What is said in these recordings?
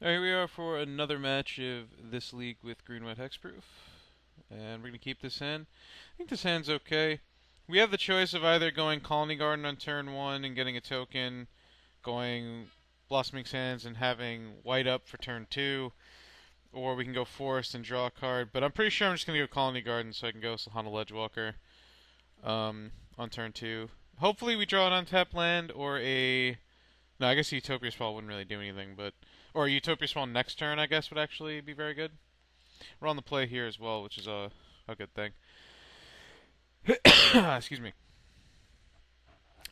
Here we are for another match of this league with Green-White Hexproof. And we're going to keep this hand. I think this hand's okay. We have the choice of either going Colony Garden on turn 1 and getting a token, going Blossoming Sands and having white up for turn 2, or we can go Forest and draw a card. But I'm pretty sure I'm just going to go Colony Garden so I can go Sahana Ledgewalker on turn 2. Hopefully we draw an untapped land or a... No, I guess Utopia Sprawl wouldn't really do anything, but... Or Utopia Sprawl next turn, I guess, would actually be very good. We're on the play here as well, which is a good thing. Excuse me.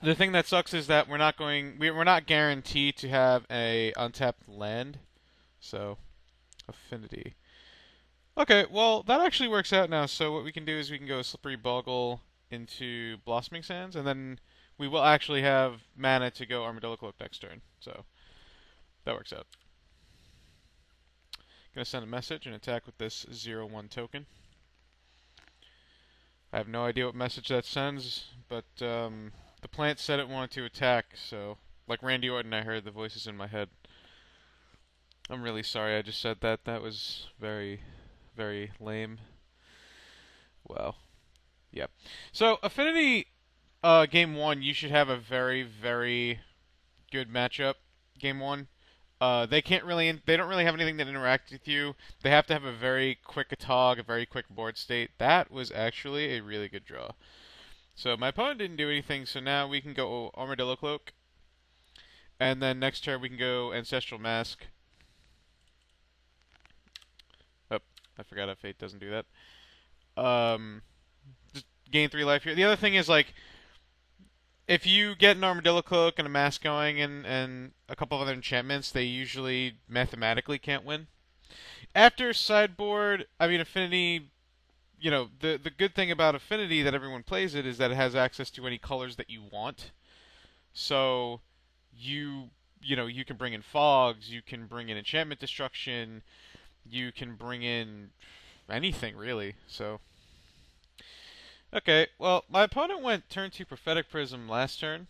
The thing that sucks is that we're not guaranteed to have a untapped land. So, affinity. Okay, well, that actually works out now. So what we can do is we can go Slippery Boggle into Blossoming Sands, and then we will actually have mana to go Armadillo Cloak next turn. So, that works out. Gonna send a message and attack with this 0/1 token. I have no idea what message that sends, but the plant said it wanted to attack, so like Randy Orton, I heard the voices in my head. I'm really sorry I just said that. That was very, very lame. Well, yeah. So Affinity, game 1, you should have a very, very good matchup. Game 1. They don't really have anything that interacts with you. They have to have a very quick Atog, a very quick board state. That was actually a really good draw. So my opponent didn't do anything, so now we can go Armadillo Cloak. And then next turn we can go Ancestral Mask. Oh, I forgot that Fate doesn't do that. Just gain 3 life here. The other thing is, like, if you get an Armadillo Cloak and a Mask going and a couple of other enchantments, they usually mathematically can't win. After sideboard, I mean, Affinity, the good thing about Affinity that everyone plays it is that it has access to any colors that you want. So you can bring in fogs, you can bring in enchantment destruction, you can bring in anything really. So okay, well, my opponent went turn 2 Prophetic Prism last turn,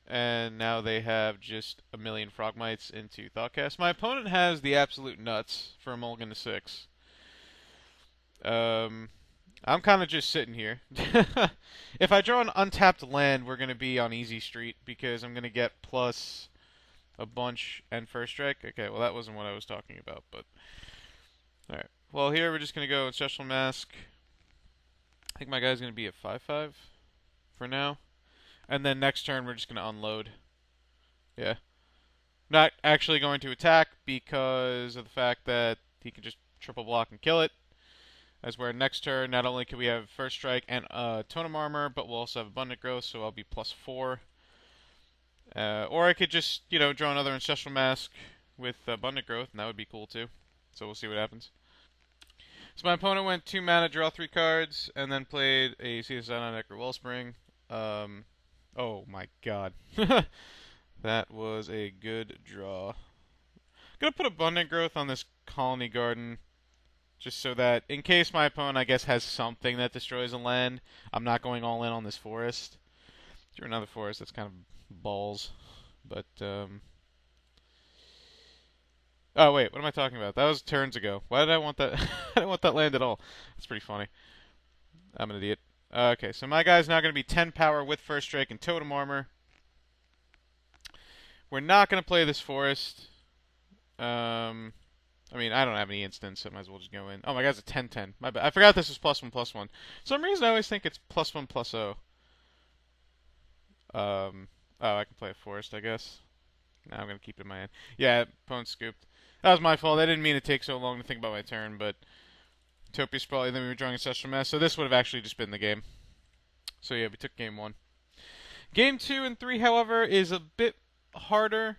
and now they have just a million Frogmites into Thoughtcast. My opponent has the absolute nuts for a mulligan to 6. I'm kind of just sitting here. If I draw an untapped land, we're going to be on easy street because I'm going to get plus a bunch and first strike. Okay, well, that wasn't what I was talking about, but... Alright, well, here we're just going to go Ancestral Mask. I think my guy's going to be a 5/5 for now. And then next turn, we're just going to unload. Yeah. Not actually going to attack because of the fact that he can just triple block and kill it. As where next turn, not only can we have First Strike and Totem Armor, but we'll also have Abundant Growth, so I'll be +4. Or I could just, draw another Ancestral Mask with Abundant Growth, and that would be cool too. So we'll see what happens. So my opponent went 2 mana, draw 3 cards, and then played a Sea of Necro Wellspring. Oh my god. That was a good draw. Gonna put Abundant Growth on this Colony Garden, just so that, in case my opponent, I guess, has something that destroys a land, I'm not going all in on this forest. Drew another forest, that's kind of balls. But, oh, wait, what am I talking about? That was turns ago. Why did I want that? I didn't want that land at all. That's pretty funny. I'm an idiot. Okay, so my guy's now going to be 10 power with First Strike and Totem Armor. We're not going to play this forest. I mean, I don't have any instants, so I might as well just go in. Oh, my guy's a 10/10. My bad. I forgot this was +1/+1. For some reason, I always think it's +1/+0. Oh, I can play a forest, I guess. Now I'm going to keep it in my hand. Yeah, opponent scooped. That was my fault. I didn't mean to take so long to think about my turn, but Utopia's probably, then we were drawing Ancestral Mass, so this would have actually just been the game. So yeah, we took game 1. Game 2 and 3, however, is a bit harder.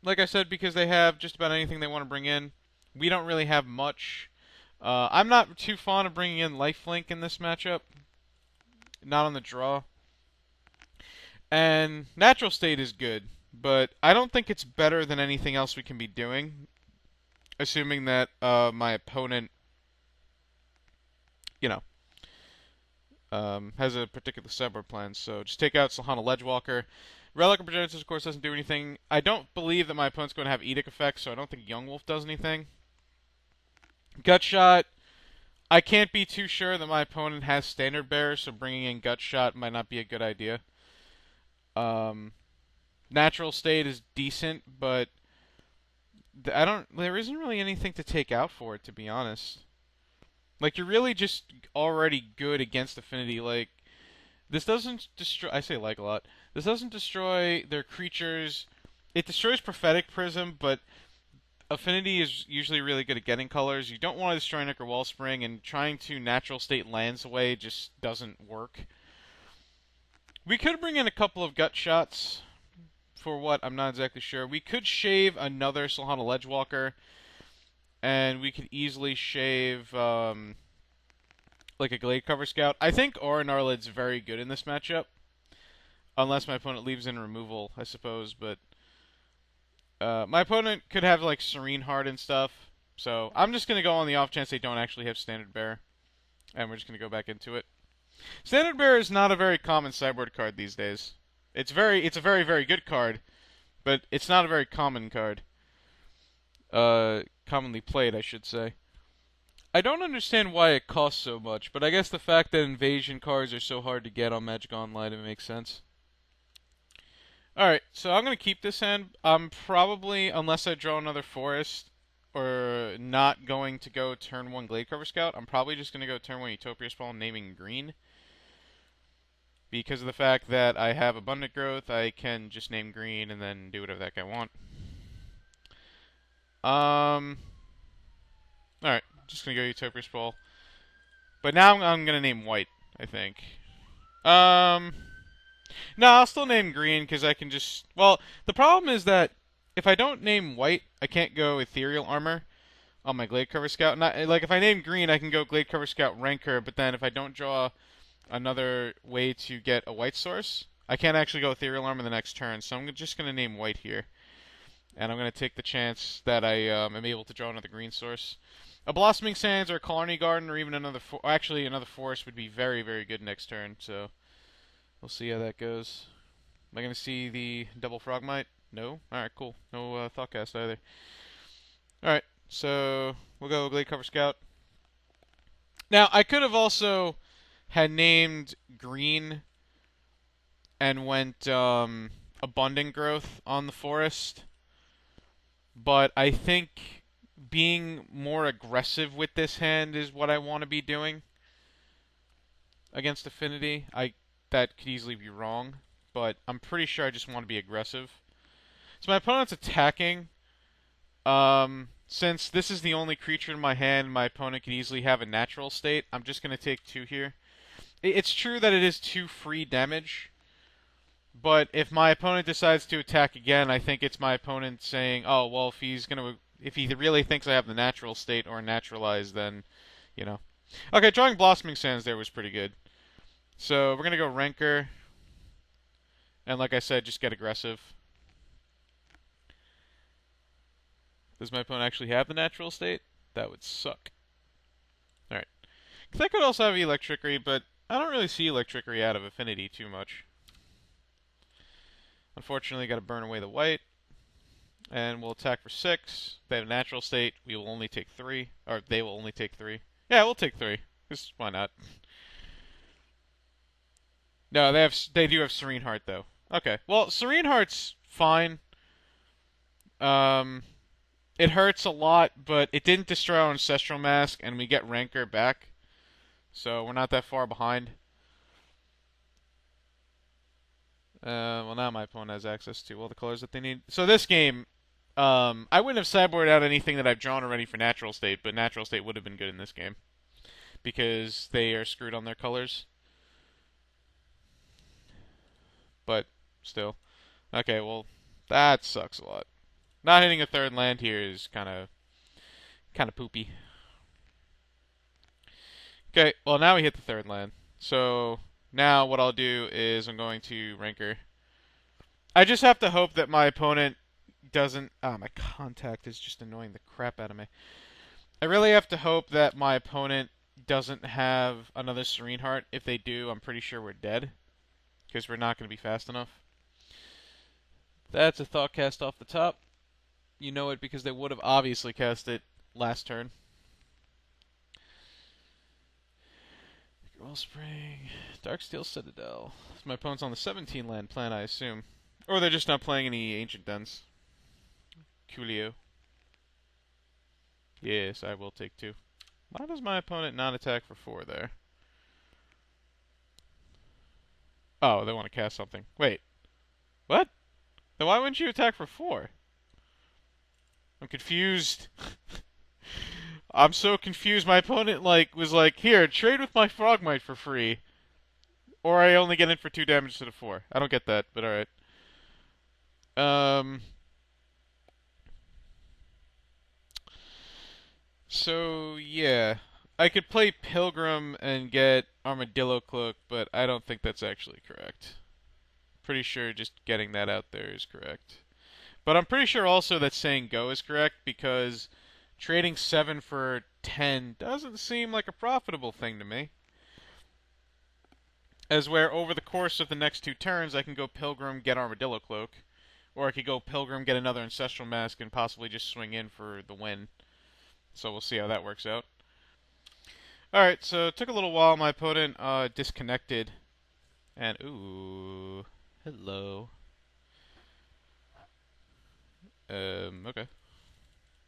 Like I said, because they have just about anything they want to bring in. We don't really have much. I'm not too fond of bringing in Lifelink in this matchup. Not on the draw. And Natural State is good, but I don't think it's better than anything else we can be doing. Assuming that my opponent, has a particular sideboard plan. So just take out Sahana Ledgewalker. Relic of Progenitus, of course, doesn't do anything. I don't believe that my opponent's going to have Edict effects, so I don't think Young Wolf does anything. Gut Shot, I can't be too sure that my opponent has Standard Bearer, so bringing in Gut Shot might not be a good idea. Natural State is decent, but there isn't really anything to take out for it, to be honest. Like, you're really just already good against Affinity. Like, this doesn't destroy. I say like a lot. This doesn't destroy their creatures. It destroys Prophetic Prism, but Affinity is usually really good at getting colors. You don't want to destroy Necro Wellspring, and trying to natural state lands away just doesn't work. We could bring in a couple of Gut Shots. For what? I'm not exactly sure. We could shave another Solhana Ledgewalker, and we could easily shave like a Glade Cover Scout. I think Aura Gnarlid's very good in this matchup, unless my opponent leaves in removal, I suppose. But my opponent could have like Serene Heart and stuff, so I'm just gonna go on the off chance they don't actually have Standard Bearer, and we're just gonna go back into it. Standard Bearer is not a very common sideboard card these days. It's a very, very good card, but it's not a very common card. Commonly played, I should say. I don't understand why it costs so much, but I guess the fact that invasion cards are so hard to get on Magic Online, it makes sense. Alright, so I'm going to keep this hand. I'm probably, unless I draw another forest, or not going to go turn 1 Glade Cover Scout, I'm probably just going to go turn 1 Utopia Sprawl, naming green. Because of the fact that I have Abundant Growth, I can just name green and then do whatever the heck I want. Alright, just gonna go Utopia Sprawl. But now I'm gonna name white, I think. No, I'll still name green, because I can just... Well, the problem is that if I don't name white, I can't go Ethereal Armor on my Glade Cover Scout. Like, if I name green, I can go Glade Cover Scout Rancor, but then if I don't draw another way to get a white source, I can't actually go Ethereal Armor the next turn, so I'm just going to name white here. And I'm going to take the chance that I am able to draw another green source. A Blossoming Sands or a Colony Garden or even another... Actually, another forest would be very, very good next turn, so we'll see how that goes. Am I going to see the double Frogmite? No? Alright, cool. No Thoughtcast either. Alright, so we'll go Glade Cover Scout. Now, I could have also had named green and went Abundant Growth on the forest, but I think being more aggressive with this hand is what I want to be doing against Affinity. That could easily be wrong, but I'm pretty sure I just want to be aggressive. So my opponent's attacking. Since this is the only creature in my hand, my opponent could easily have a natural state. I'm just going to take 2 here. It's true that it is 2 free damage, but if my opponent decides to attack again, I think it's my opponent saying, "Oh, well, if he really thinks I have the natural state or naturalized, then, you know." Okay, drawing Blossoming Sands there was pretty good. So we're gonna go Rancor, and like I said, just get aggressive. Does my opponent actually have the natural state? That would suck. All right, because I could also have Electrickery, but I don't really see Electrickery out of Affinity too much. Unfortunately, got to burn away the white. And we'll attack for 6. If they have a natural state, we will only take 3. Or they will only take 3. Yeah, we'll take 3. Just why not? No, they do have Serene Heart, though. Okay. Well, Serene Heart's fine. It hurts a lot, but it didn't destroy our Ancestral Mask, and we get Rancor back. So we're not that far behind. Well, now my opponent has access to all the colors that they need. So this game, I wouldn't have sideboarded out anything that I've drawn already for Natural State, but Natural State would have been good in this game. Because they are screwed on their colors. But, still. Okay, well, that sucks a lot. Not hitting a 3rd land here is kind of poopy. Okay, well now we hit the 3rd land. So now what I'll do is I'm going to Rancor. I just have to hope that my opponent doesn't... my contact is just annoying the crap out of me. I really have to hope that my opponent doesn't have another Serene Heart. If they do, I'm pretty sure we're dead. Because we're not going to be fast enough. That's a thought cast off the top. You know it because they would have obviously cast it last turn. Wellspring, Darksteel Citadel. So my opponent's on the 17 land plan, I assume. Or they're just not playing any Ancient Dens. Coolio. Yes, I will take 2. Why does my opponent not attack for 4 there? Oh, they want to cast something. Wait. What? Then why wouldn't you attack for 4? I'm confused. I'm so confused. My opponent was like, here, trade with my Frogmite for free. Or I only get in for 2 damage instead of 4. I don't get that, but alright. So, yeah. I could play Pilgrim and get Armadillo Cloak, but I don't think that's actually correct. Pretty sure just getting that out there is correct. But I'm pretty sure also that saying go is correct because trading 7 for 10 doesn't seem like a profitable thing to me. As where over the course of the next 2 turns, I can go Pilgrim, get Armadillo Cloak. Or I could go Pilgrim, get another Ancestral Mask, and possibly just swing in for the win. So we'll see how that works out. Alright, so it took a little while. My opponent disconnected. And, ooh, hello. Okay.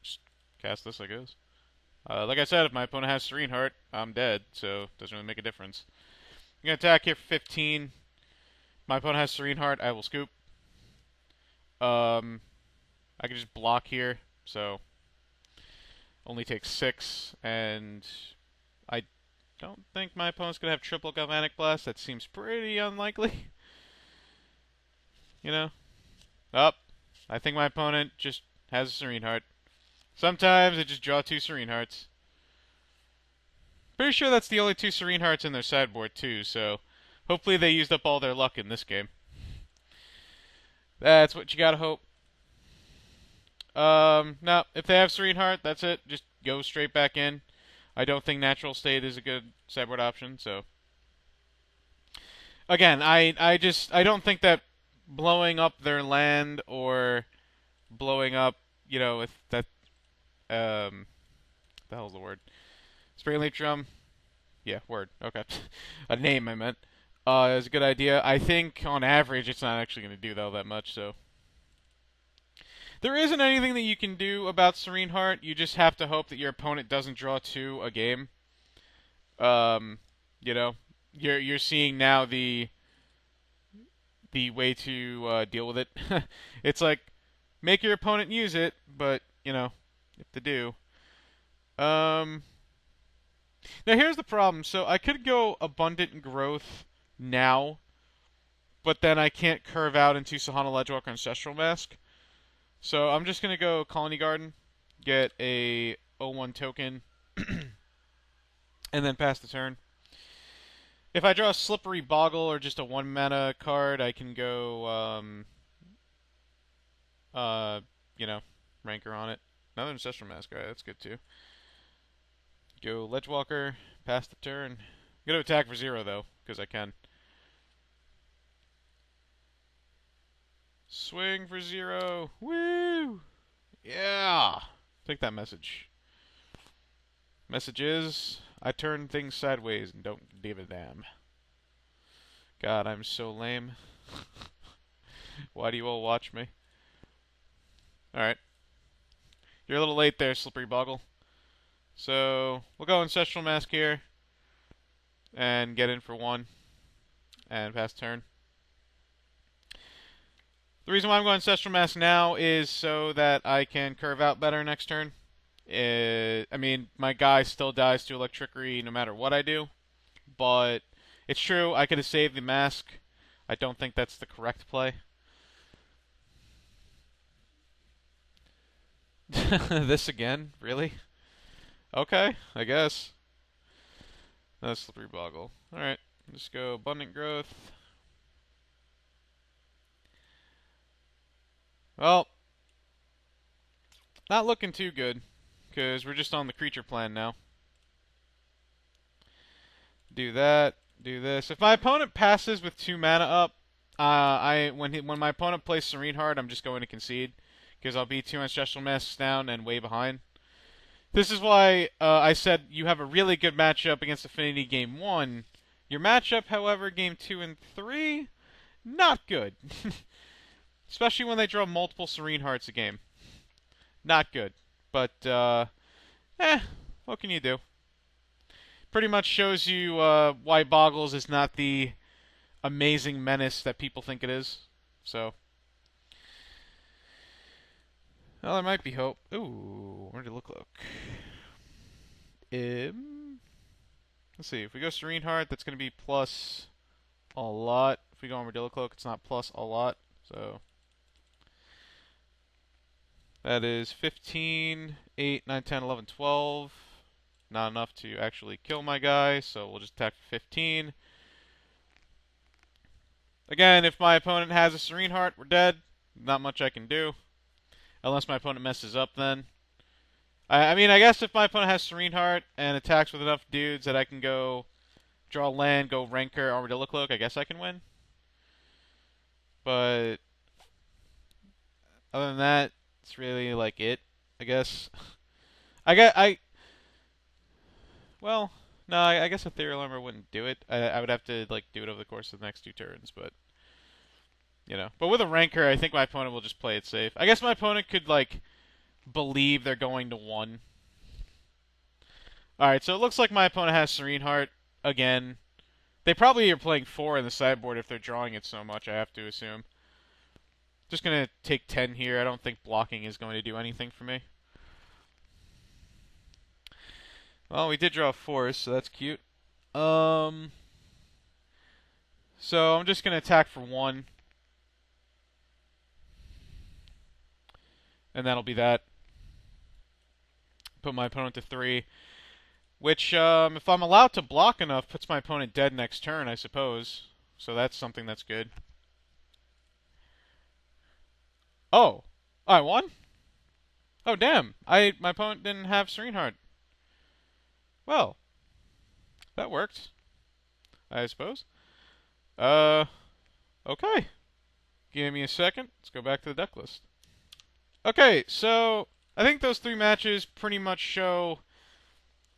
Just cast this, I guess. Like I said, if my opponent has Serene Heart, I'm dead, so it doesn't really make a difference. I'm going to attack here for 15. My opponent has Serene Heart, I will scoop. I can just block here, so only takes 6, and I don't think my opponent's going to have triple Galvanic Blast. That seems pretty unlikely. You know? Up. I think my opponent just has a Serene Heart. Sometimes they just draw 2 Serene Hearts. Pretty sure that's the only 2 Serene Hearts in their sideboard too, so hopefully they used up all their luck in this game. That's what you gotta hope. No, if they have Serene Heart, that's it. Just go straight back in. I don't think Natural State is a good sideboard option, so. Again, I don't think that blowing up their land or blowing up, if that, the hell's the word? Spring Leaf Drum? Yeah, word. Okay. A name, I meant. Is a good idea. I think, on average, it's not actually going to do, though, that much, so. There isn't anything that you can do about Serene Heart. You just have to hope that your opponent doesn't draw 2 a game. You're seeing now the way to deal with it. It's like, make your opponent use it, but, if they do. Now here's the problem. So I could go Abundant Growth now, but then I can't curve out into Sahana Ledgewalker Ancestral Mask. So I'm just going to go Colony Garden, get a 0-1 token, and then pass the turn. If I draw a Slippery Boggle or just a 1-mana card, I can go, Rancor on it. Another Ancestral Mask, alright, that's good too. Go Ledgewalker, pass the turn. I'm going to attack for 0, though, because I can. Swing for 0. Woo! Yeah! Take that message. Message is, I turn things sideways and don't give a damn. God, I'm so lame. Why do you all watch me? Alright. You're a little late there, Slippery Boggle. So, we'll go Ancestral Mask here. And get in for 1. And pass turn. The reason why I'm going Ancestral Mask now is so that I can curve out better next turn. My guy still dies to Electrickery no matter what I do. But it's true, I could have saved the mask. I don't think that's the correct play. This again? Really? Okay, I guess. That's Slippery Boggle. Alright, let's go Abundant Growth. Well, not looking too good, because we're just on the creature plan now. Do that, do this. If my opponent passes with 2 mana up, When my opponent plays Serene Heart, I'm just going to concede because I'll be 2 Ancestral Masks down and way behind. This is why I said you have a really good matchup against Affinity Game 1. Your matchup, however, Game 2 and 3, not good. Especially when they draw multiple Serene Hearts a game. Not good. But, what can you do? Pretty much shows you why Boggles is not the amazing menace that people think it is. So, well, there might be hope. Ooh, where did it look like? Let's see. If we go Serene Heart, that's going to be plus a lot. If we go Armadillo Cloak, it's not plus a lot. So that is 15, 8, 9, 10, 11, 12. Not enough to actually kill my guy, so we'll just attack for 15. Again, if my opponent has a Serene Heart, we're dead. Not much I can do. Unless my opponent messes up then. I mean, I guess if my opponent has Serene Heart and attacks with enough dudes that I can go draw land, go Rancor, Armadillo Cloak, I guess I can win. But other than that, it's really like it, I guess. Well, no, I guess Ethereal Armor wouldn't do it. I would have to like do it over the course of the next 2 turns, but you know. But with a Rancor, I think my opponent will just play it safe. I guess my opponent could like believe they're going to 1. Alright, so it looks like my opponent has Serene Heart again. They probably are playing 4 in the sideboard if they're drawing it so much, I have to assume. Just going to take 10 here. I don't think blocking is going to do anything for me. Well, we did draw a Force, so that's cute. So I'm just going to attack for 1. And that'll be that. Put my opponent to 3. Which, if I'm allowed to block enough, puts my opponent dead next turn, I suppose. So that's something that's good. Oh, I won? Oh, damn. My opponent didn't have Serene Heart. Well, that worked, I suppose. Okay. Give me a second. Let's go back to the deck list. Okay, so I think those 3 matches pretty much show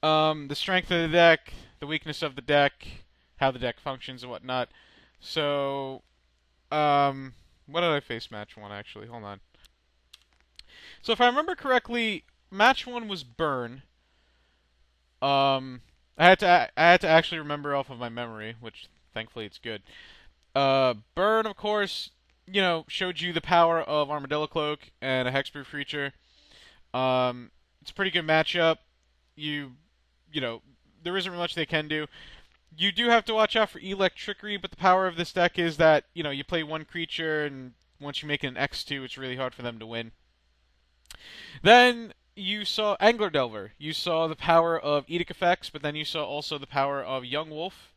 the strength of the deck, the weakness of the deck, how the deck functions and whatnot. So, what did I face match 1 actually? Hold on. So if I remember correctly, match 1 was Burn. I had to actually remember off of my memory, which thankfully it's good. Burn, of course, you know, showed you the power of Armadillo Cloak and a Hexproof creature. It's a pretty good matchup. You know, there isn't much they can do. You do have to watch out for Electrickery, but the power of this deck is that, you know, you play 1 creature, and once you make it an X2, it's really hard for them to win. Then you saw Angler Delver. You saw the power of Edict effects, but then you saw also the power of Young Wolf,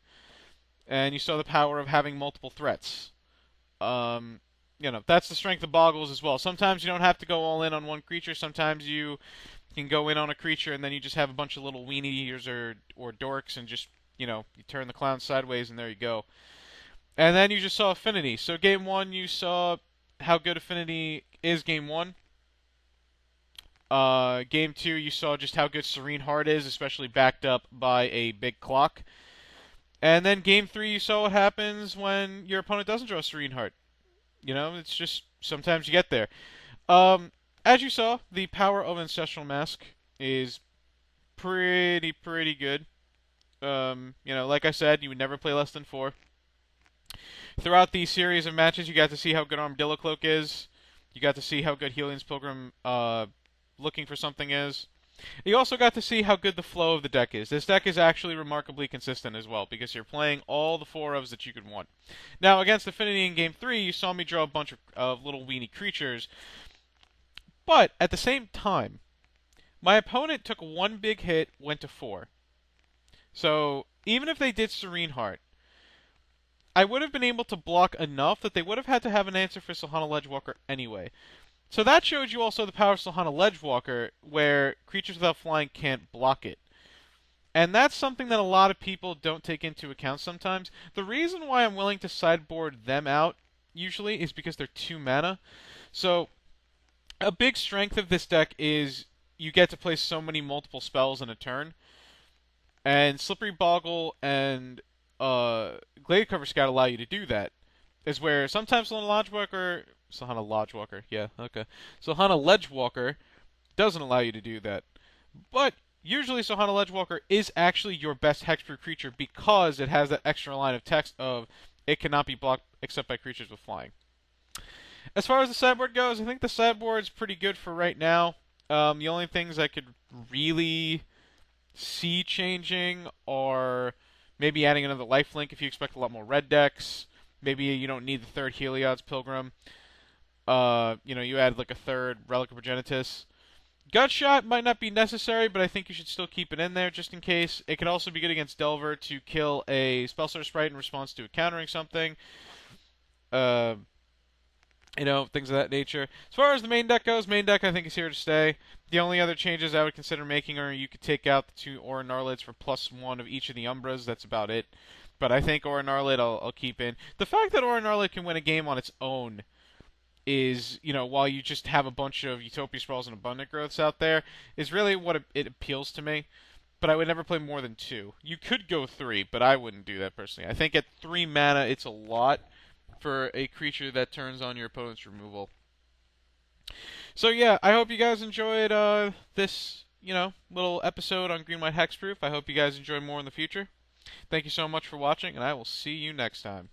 and you saw the power of having multiple threats. You know, that's the strength of Boggles as well. Sometimes you don't have to go all in on 1 creature. Sometimes you can go in on a creature and then you just have a bunch of little weenies or dorks and just, you know, you turn the clown sideways and there you go. And then you just saw Affinity. So game 1, you saw how good Affinity is game 1. Game 2, you saw just how good Serene Heart is, especially backed up by a big clock. And then game 3, you saw what happens when your opponent doesn't draw Serene Heart. You know, it's just sometimes you get there. As you saw, the power of Ancestral Mask is pretty good. You know, like I said, you would never play less than 4. Throughout the series of matches, you got to see how good Armadillo Cloak is. You got to see how good Helios Pilgrim looking for something is. You also got to see how good the flow of the deck is. This deck is actually remarkably consistent as well, because you're playing all the 4 ofs that you could want. Now, against Affinity in Game 3, you saw me draw a bunch of little weenie creatures, but at the same time, my opponent took 1 big hit, went to 4. So, even if they did Serene Heart, I would have been able to block enough that they would have had to have an answer for Silhana Ledgewalker anyway. So that shows you also the power of Silhana Ledgewalker, where creatures without flying can't block it. And that's something that a lot of people don't take into account sometimes. The reason why I'm willing to sideboard them out usually is because they're 2 mana. So a big strength of this deck is you get to play so many multiple spells in a turn, and Slippery Boggle and Glade Cover Scout allow you to do that. Is where sometimes Solana Lodgewalker, yeah, okay. Solana Ledgewalker doesn't allow you to do that. But usually Solana Ledgewalker is actually your best hexproof creature because it has that extra line of text of it cannot be blocked except by creatures with flying. As far as the sideboard goes, I think the sideboard's pretty good for right now. The only things I could really see changing are maybe adding another lifelink if you expect a lot more red decks. Maybe you don't need the third Heliod's Pilgrim. You add like a third Relic of Progenitus. Gutshot might not be necessary, but I think you should still keep it in there just in case. It could also be good against Delver to kill a Spellstar Sprite in response to it countering something. Things of that nature. As far as the main deck goes, main deck I think is here to stay. The only other changes I would consider making are you could take out the 2 Aura Gnarlids for +1 of each of the Umbras. That's about it. But I think Aura Gnarlid I'll keep in. The fact that Aura Gnarlid can win a game on its own is, while you just have a bunch of Utopia Sprawls and Abundant Growths out there, is really what it appeals to me. But I would never play more than 2. You could go 3, but I wouldn't do that personally. I think at 3 mana it's a lot for a creature that turns on your opponent's removal. So yeah, I hope you guys enjoyed this, little episode on Green White Hexproof. I hope you guys enjoy more in the future. Thank you so much for watching, and I will see you next time.